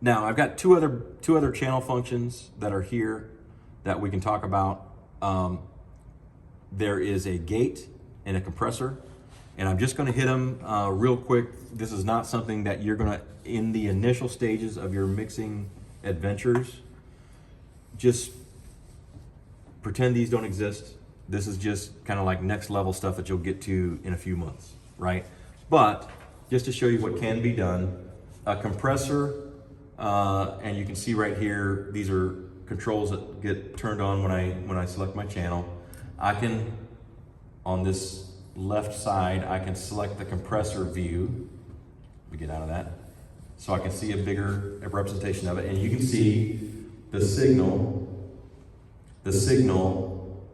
Now I've got two other channel functions that are here that we can talk about. There is a gate and a compressor, and I'm just going to hit them real quick. This is not something that you're going to, in the initial stages of your mixing adventures, just pretend these don't exist. This is just kind of like next level stuff that you'll get to in a few months, right? But just to show you what can be done, a compressor, and you can see right here, these are controls that get turned on when I select my channel. I can, on this left side, I can select the compressor view. Let me get out of that. So I can see a bigger representation of it, and you can see the signal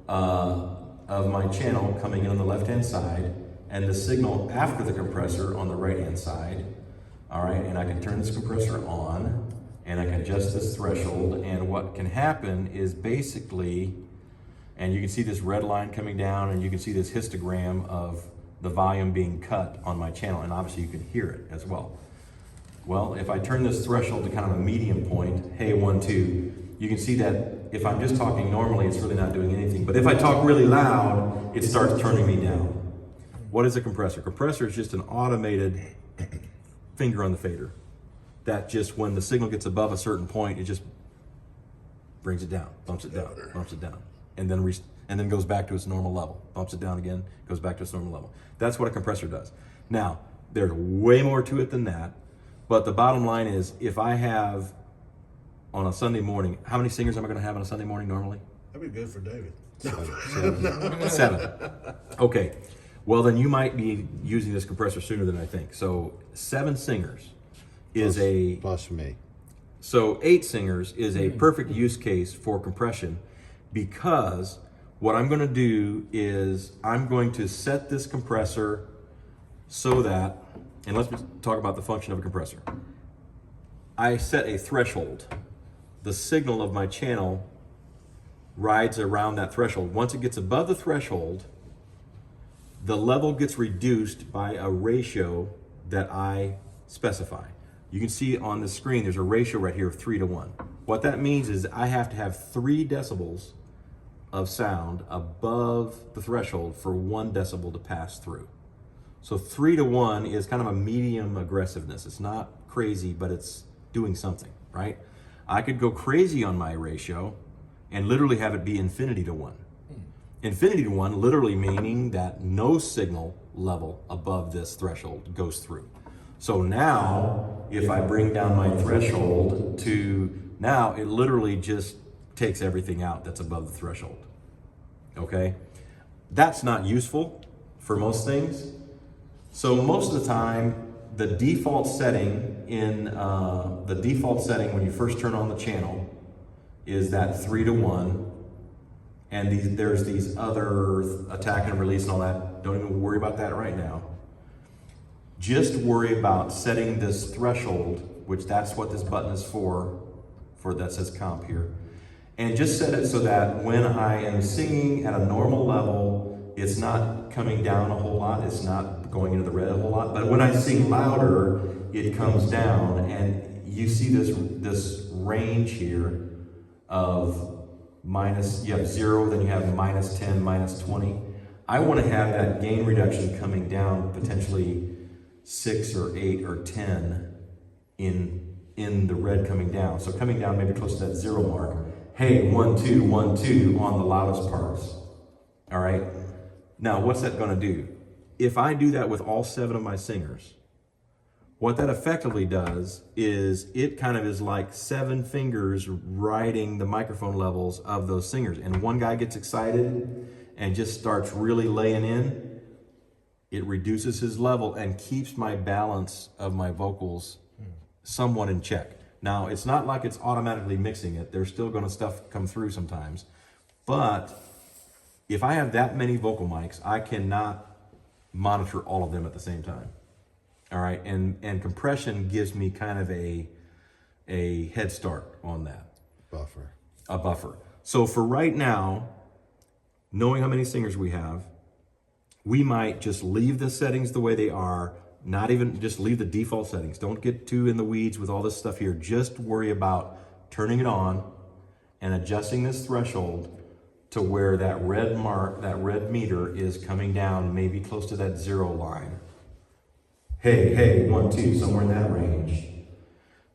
of my channel coming in on the left-hand side, and the signal after the compressor on the right-hand side. All right, and I can turn this compressor on, and I can adjust this threshold, and what can happen is basically, and you can see this red line coming down, and you can see this histogram of the volume being cut on my channel, and obviously you can hear it as well. Well, if I turn this threshold to kind of a medium point, hey, 1, 2, you can see that if I'm just talking normally, it's really not doing anything. But if I talk really loud, it starts turning me down. What is a compressor? Compressor is just an automated finger on the fader that just, when the signal gets above a certain point, it just brings it down, bumps it down, bumps it down, and then goes back to its normal level. Bumps it down again, goes back to its normal level. That's what a compressor does. Now, there's way more to it than that, but the bottom line is, if I have on a Sunday morning, how many singers am I going to have on a Sunday morning normally? That'd be good for David. Seven. Okay. Well, then you might be using this compressor sooner than I think. So 7 singers is plus me. So 8 singers is a perfect use case for compression, because what I'm going to do is I'm going to set this compressor so that, and let's talk about the function of a compressor. I set a threshold. The signal of my channel rides around that threshold. Once it gets above the threshold, the level gets reduced by a ratio that I specify. You can see on the screen, there's a ratio right here of 3 to 1. What that means is I have to have 3 decibels of sound above the threshold for 1 decibel to pass through. So 3 to 1 is kind of a medium aggressiveness. It's not crazy, but it's doing something, right? I could go crazy on my ratio and literally have it be infinity to 1. Infinity to 1 literally meaning that no signal level above this threshold goes through. So now, if I bring down my threshold to, now it literally just takes everything out that's above the threshold, okay? That's not useful for most things. So most of the time, the default setting when you first turn on the channel is that 3 to 1, and there's these other attack and release and all that. Don't even worry about that right now. Just worry about setting this threshold, which that's what this button is for that says comp here. And just set it so that when I am singing at a normal level, it's not coming down a whole lot, it's not going into the red a whole lot, but when I sing louder, it comes down, and you see this range here of minus, you have 0, then you have -10, -20. I want to have that gain reduction coming down potentially 6 or 8 or 10 in the red coming down. So coming down maybe close to that 0 mark. Hey, 1, 2, 1, 2 on the loudest parts. All right. Now, what's that going to do? If I do that with all 7 of my singers, what that effectively does is it kind of is like 7 fingers riding the microphone levels of those singers. And one guy gets excited and just starts really laying in. It reduces his level and keeps my balance of my vocals somewhat in check. Now, it's not like it's automatically mixing it. There's still going to stuff come through sometimes. But if I have that many vocal mics, I cannot monitor all of them at the same time. All right, and compression gives me kind of a head start on that. Buffer. A buffer. So for right now, knowing how many singers we have, we might just leave the settings the way they are, Not even, just leave the default settings. Don't get too in the weeds with all this stuff here. Just worry about turning it on and adjusting this threshold to where that red mark, that red meter is coming down, maybe close to that 0 line. Hey, 1, 2, somewhere in that range.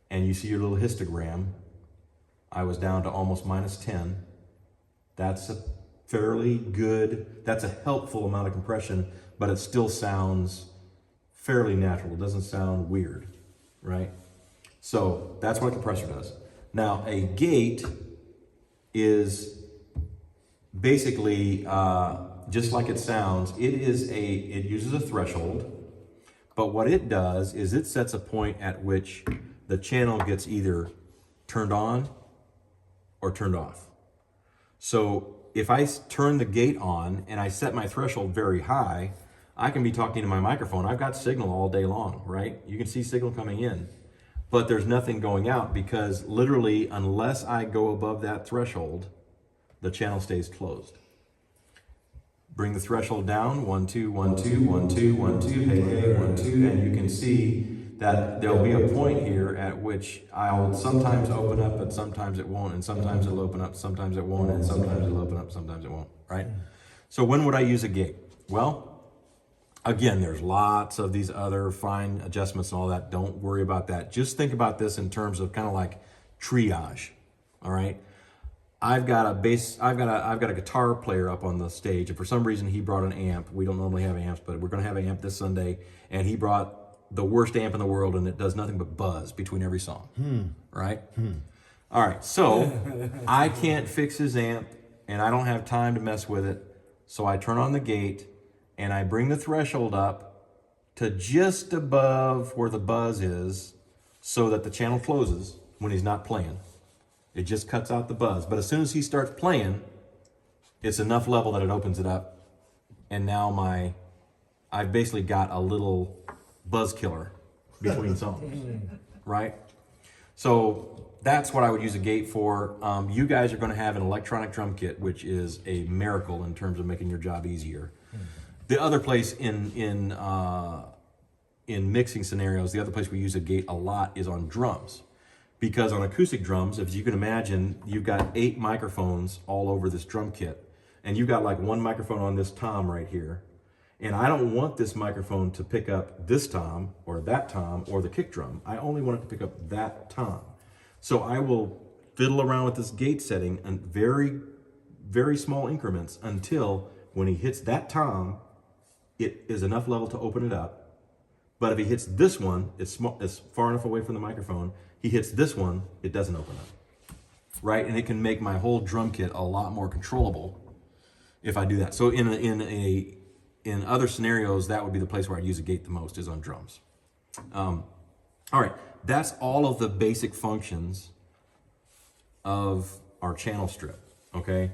And you see your little histogram. I was down to almost -10. That's a fairly good, that's a helpful amount of compression, but it still sounds fairly natural. It doesn't sound weird, right? So that's what a compressor does. Now, a gate is basically just like it sounds. It uses a threshold, but what it does is it sets a point at which the channel gets either turned on or turned off. So if I turn the gate on and I set my threshold very high, I can be talking to my microphone. I've got signal all day long, right? You can see signal coming in, but there's nothing going out because literally, unless I go above that threshold, the channel stays closed. Bring the threshold down, 1, 2, 1, 2, 1, 2, 1, 2, hey, 1, 2, and you can see that there'll be a point here at which I'll sometimes open up, but sometimes it won't, and sometimes it'll open up, sometimes it won't, and sometimes it'll open up, sometimes it won't, right? So when would I use a gate? Well, again, there's lots of these other fine adjustments and all that. Don't worry about that. Just think about this in terms of kind of like triage, all right? I've got a guitar player up on the stage, and for some reason he brought an amp. We don't normally have amps, but we're going to have an amp this Sunday, and he brought the worst amp in the world, and it does nothing but buzz between every song, right? All right, so I can't fix his amp, and I don't have time to mess with it, so I turn on the gate, and I bring the threshold up to just above where the buzz is so that the channel closes when he's not playing. It just cuts out the buzz. But as soon as he starts playing, it's enough level that it opens it up. And now I've basically got a little buzz killer between songs, right? So that's what I would use a gate for. You guys are going to have an electronic drum kit, which is a miracle in terms of making your job easier. The other place in mixing scenarios, the other place we use a gate a lot is on drums. Because on acoustic drums, as you can imagine, you've got 8 microphones all over this drum kit. And you've got like one microphone on this tom right here. And I don't want this microphone to pick up this tom or that tom or the kick drum. I only want it to pick up that tom. So I will fiddle around with this gate setting in very, very small increments until when he hits that tom, it is enough level to open it up. But if he hits this one, it's far enough away from the microphone. He hits this one, it doesn't open up, right? And it can make my whole drum kit a lot more controllable if I do that. So in other scenarios, that would be the place where I'd use a gate the most, is on drums. All right, that's all of the basic functions of our channel strip, okay?